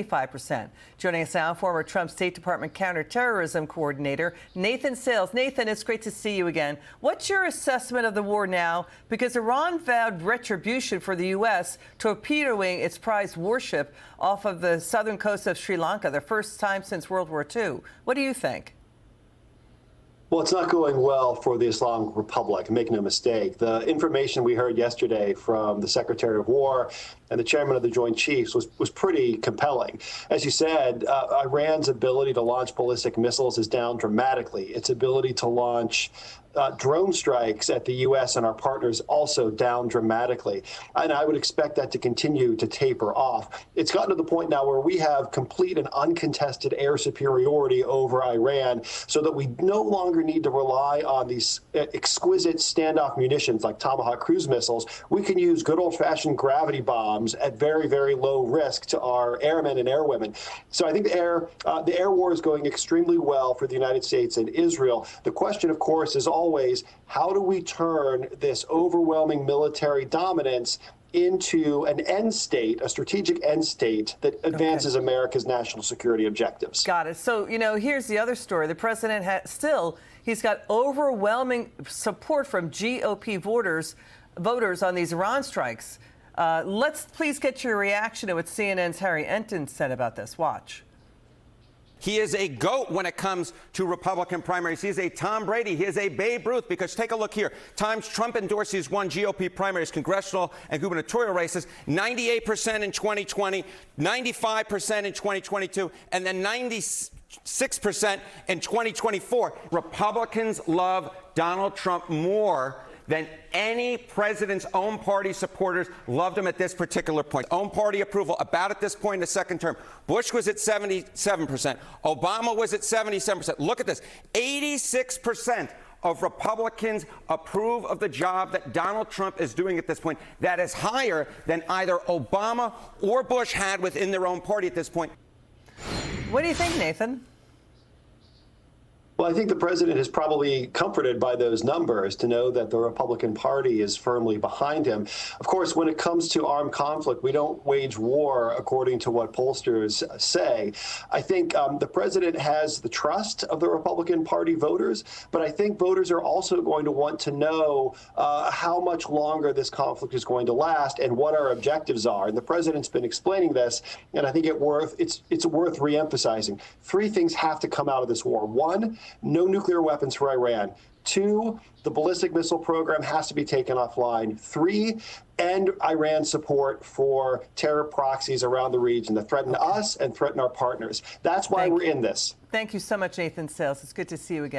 25%. Joining us now, former Trump State Department Counterterrorism Coordinator Nathan Sales. Nathan, it's great to see you again. What's your assessment of the war now? Because Iran vowed retribution for the U.S. torpedoing its prized warship off of the southern coast of Sri Lanka, the first time since World War II. What do you think? Well, it's not going well for the Islamic Republic, make no mistake. The information we heard yesterday from the Secretary of War and the chairman of the Joint Chiefs was pretty compelling. As you said, Iran's ability to launch ballistic missiles is down dramatically. Its ability to launch drone strikes at the U.S. and our partners also down dramatically. And I would expect that to continue to taper off. It's gotten to the point now where we have complete and uncontested air superiority over Iran so that we no longer need to rely on these exquisite standoff munitions like Tomahawk cruise missiles. We can use good old-fashioned gravity bombs at very, very low risk to our airmen and airwomen. So I think the air war is going extremely well for the United States and Israel. The question, of course, is always, how do we turn this overwhelming military dominance into an end state, a strategic end state that advances America's national security objectives? Got it. So, here's the other story. The president he's got overwhelming support from GOP voters on these Iran strikes. Let's please get your reaction to what CNN's Harry Enton said about this. Watch. He is a GOAT when it comes to Republican primaries. He is a Tom Brady. He is a Babe Ruth, because take a look here. Times Trump endorses won GOP primaries, congressional and gubernatorial races, 98% in 2020, 95% in 2022, and then 96% in 2024. Republicans love Donald Trump more than any president's own party supporters loved him at this particular point. Own party approval about at this point in the second term. Bush was at 77%. Obama was at 77%. Look at this. 86% of Republicans approve of the job that Donald Trump is doing at this point. That is higher than either Obama or Bush had within their own party at this point. What do you think, Nathan? Well, I think the president is probably comforted by those numbers to know that the Republican Party is firmly behind him. Of course, when it comes to armed conflict, we don't wage war according to what pollsters say. I think the president has the trust of the Republican Party voters, but I think voters are also going to want to know how much longer this conflict is going to last and what our objectives are. And the president's been explaining this, and I think it's worth reemphasizing. Three things have to come out of this war. One, no nuclear weapons for Iran. Two, the ballistic missile program has to be taken offline. Three, end Iran's support for terror proxies around the region that threaten us and threaten our partners. That's why we're in this. Thank you so much, Nathan Sales. It's good to see you again.